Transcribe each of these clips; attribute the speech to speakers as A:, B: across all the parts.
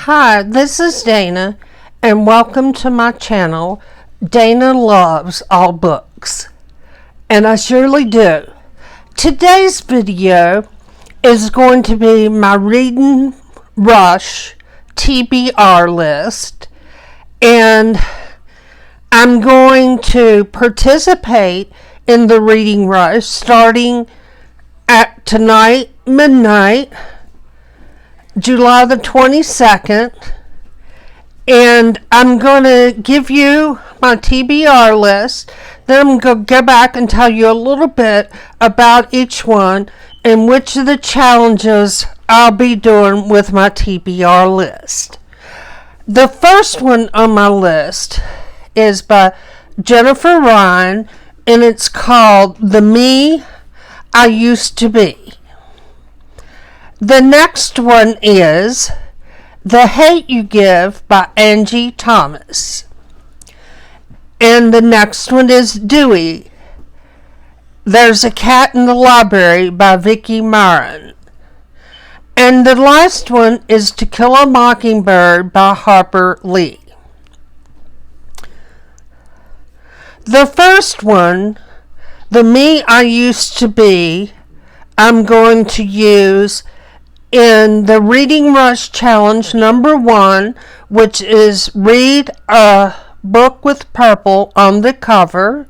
A: Hi, this is Dana, and welcome to my channel. Dana loves all books, and I surely do. Today's video is going to be my Reading Rush TBR list, and I'm going to participate in the Reading Rush starting at tonight, midnight, July the 22nd, and I'm going to give you my TBR list. Then I'm going to go back and tell you a little bit about each one and which of the challenges I'll be doing with my TBR list. The first one on my list is by Jennifer Ryan, and it's called The Me I Used to Be. The next one is The Hate You Give by Angie Thomas. And the next one is Dewey, There's a Cat in the Library by Vicki Myron. And the last one is To Kill a Mockingbird by Harper Lee. The first one, The Me I Used to Be, I'm going to use in the Reading Rush Challenge number 1, which is read a book with purple on the cover,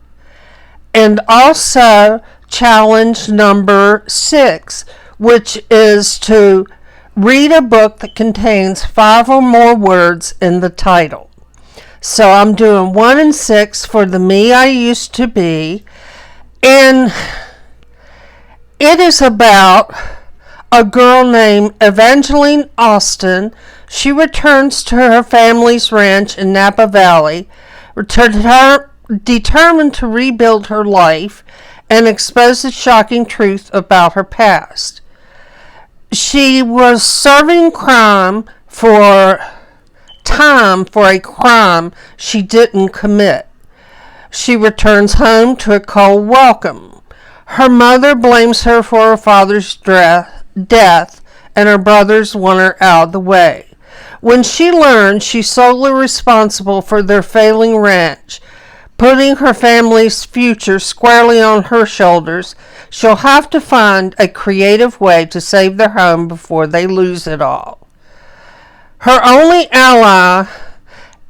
A: and also challenge number 6, which is to read a book that contains 5 or more words in the title. So I'm doing 1 and 6 for The Me I Used to Be, and it is about a girl named Evangeline Austin. She returns to her family's ranch in Napa Valley, determined to rebuild her life and expose the shocking truth about her past. She was serving time for a crime she didn't commit. She returns home to a cold welcome. Her mother blames her for her father's death, and her brothers want her out of the way. When she learns she's solely responsible for their failing ranch, putting her family's future squarely on her shoulders, she'll have to find a creative way to save their home before they lose it all. Her only ally,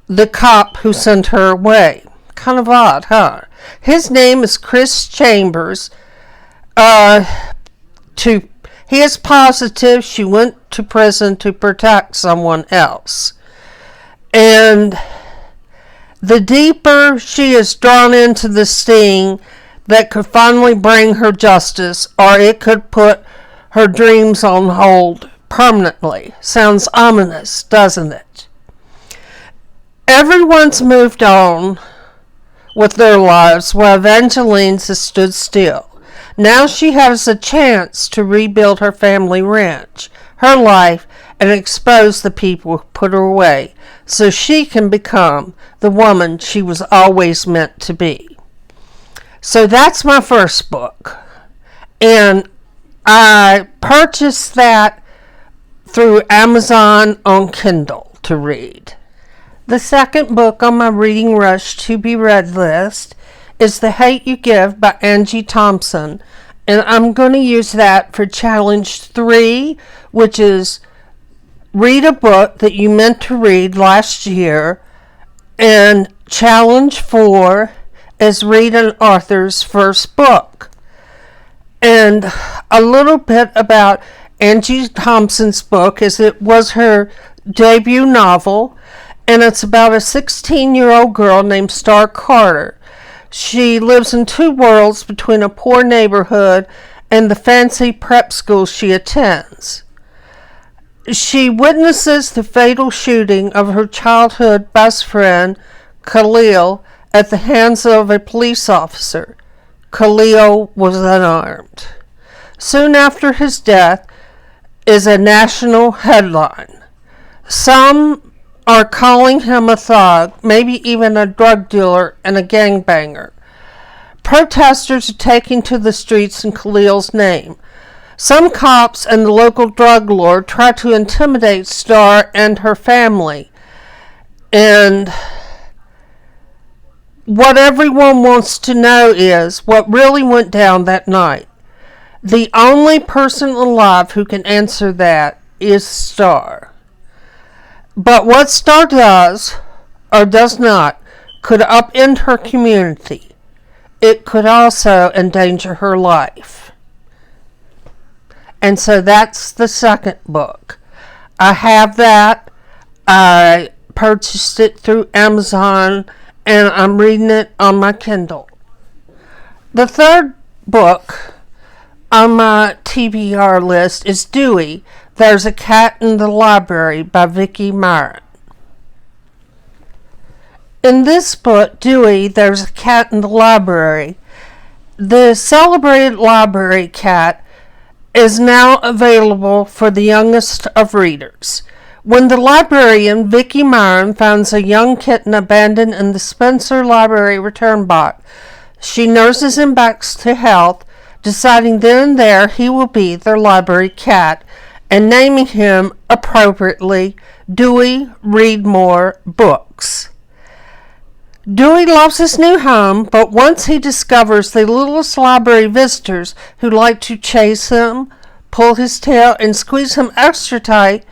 A: the cop who sent her away. Kind of odd, huh? His name is Chris Chambers. He is positive she went to prison to protect someone else. And the deeper she is drawn into the sting that could finally bring her justice, or it could put her dreams on hold permanently. Sounds ominous, doesn't it? Everyone's moved on with their lives while Evangeline's has stood still. Now she has a chance to rebuild her family ranch, her life, and expose the people who put her away, so she can become the woman she was always meant to be. So that's my first book, and I purchased that through Amazon on Kindle to read. The second book on my Reading Rush to be read list is The Hate You Give by Angie Thompson, and I'm going to use that for challenge 3, which is read a book that you meant to read last year, and challenge 4 is read an author's first book. And a little bit about Angie Thompson's book is it was her debut novel, and it's about a 16-year-old girl named Star Carter. She lives in 2 worlds between a poor neighborhood and the fancy prep school she attends. She witnesses the fatal shooting of her childhood best friend, Khalil, at the hands of a police officer. Khalil was unarmed. Soon after his death is a national headline. Some are calling him a thug, maybe even a drug dealer and a gangbanger. Protesters are taking to the streets in Khalil's name. Some cops and the local drug lord try to intimidate Star and her family. And what everyone wants to know is what really went down that night. The only person alive who can answer that is Star. But what Star does, or does not, could upend her community. It could also endanger her life. And so that's the second book. I have that. I purchased it through Amazon, and I'm reading it on my Kindle. The third book on my TBR list is Dewey, There's a Cat in the Library by Vicki Myron. In this book, Dewey, There's a Cat in the Library, the celebrated library cat is now available for the youngest of readers. When the librarian, Vicki Myron, finds a young kitten abandoned in the Spencer Library return box, she nurses him back to health, deciding then and there he will be their library cat, and naming him appropriately Dewey Read More Books. Dewey loves his new home, but once he discovers the littlest library visitors who like to chase him, pull his tail, and squeeze him extra tight,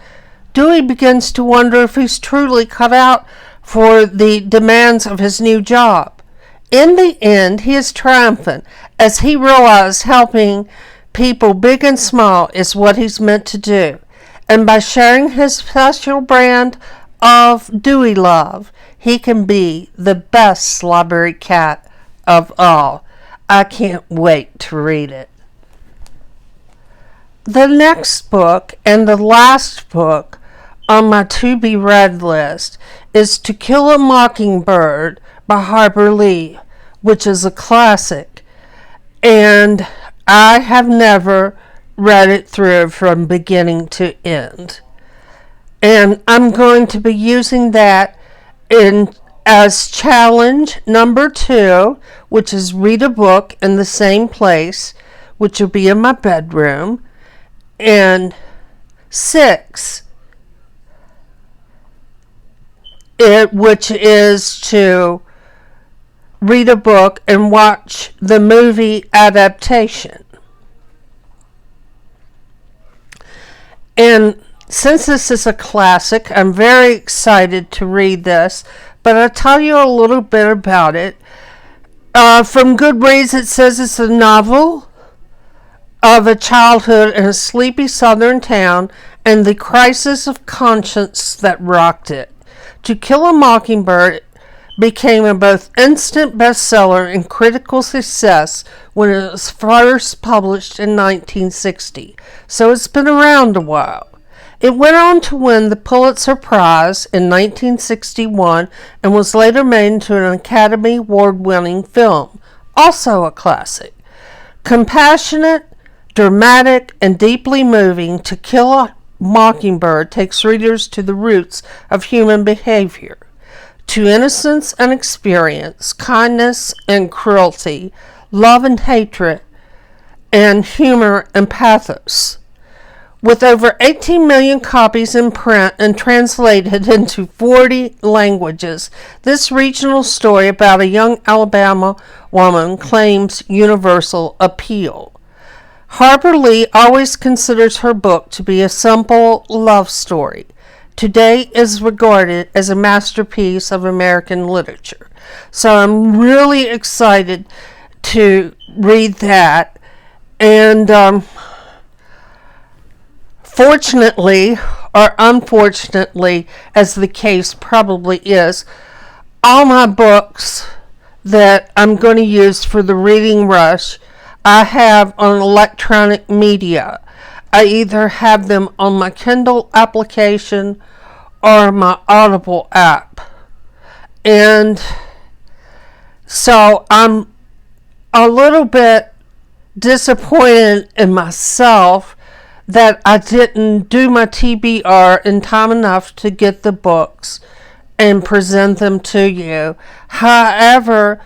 A: Dewey begins to wonder if he's truly cut out for the demands of his new job. In the end, he is triumphant as he realizes helping people big and small is what he's meant to do. And by sharing his special brand of Dewey love, he can be the best library cat of all. I can't wait to read it. The next book and the last book on my to-be-read list is To Kill a Mockingbird by Harper Lee, which is a classic. And I have never read it through from beginning to end. And I'm going to be using that as challenge number 2, which is read a book in the same place, which will be in my bedroom, and 6, which is to read a book and watch the movie adaptation. And since this is a classic, I'm very excited to read this, but I'll tell you a little bit about it. From Goodreads, it says it's a novel of a childhood in a sleepy southern town and the crisis of conscience that rocked it. To Kill a Mockingbird became a both instant bestseller and critical success when it was first published in 1960, so it's been around a while. It went on to win the Pulitzer Prize in 1961 and was later made into an Academy Award-winning film, also a classic. Compassionate, dramatic, and deeply moving, To Kill a Mockingbird takes readers to the roots of human behavior, to innocence and experience, kindness and cruelty, love and hatred, and humor and pathos. With over 18 million copies in print and translated into 40 languages, this regional story about a young Alabama woman claims universal appeal. Harper Lee always considers her book to be a simple love story. Today is regarded as a masterpiece of American literature. So I'm really excited to read that. And fortunately, or unfortunately, as the case probably is, all my books that I'm going to use for the Reading Rush, I have on electronic media. I either have them on my Kindle application or my Audible app. And so I'm a little bit disappointed in myself that I didn't do my TBR in time enough to get the books and present them to you. However,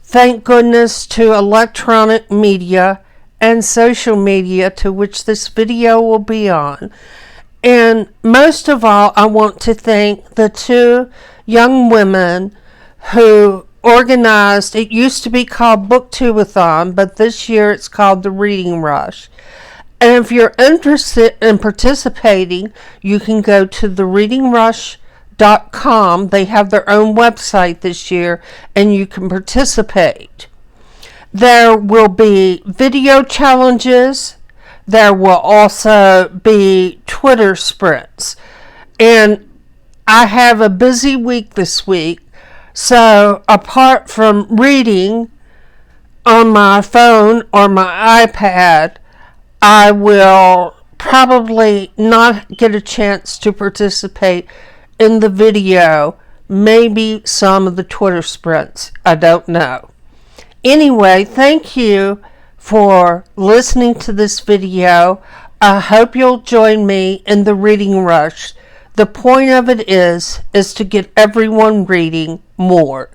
A: thank goodness to electronic media and social media to which this video will be on. And most of all, I want to thank the two young women who organized, it used to be called Booktubeathon, but this year it's called the Reading Rush. And if you're interested in participating, you can go to thereadingrush.com. They have their own website this year, and you can participate. There will be video challenges. There will also be Twitter sprints. And I have a busy week this week. So apart from reading on my phone or my iPad, I will probably not get a chance to participate in the video. Maybe some of the Twitter sprints. I don't know. Anyway, thank you for listening to this video. I hope you'll join me in the Reading Rush. The point of it is to get everyone reading more.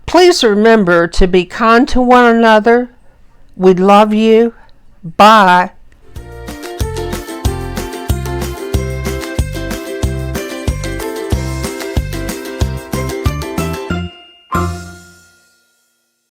A: Please remember to be kind to one another. We love you. Bye.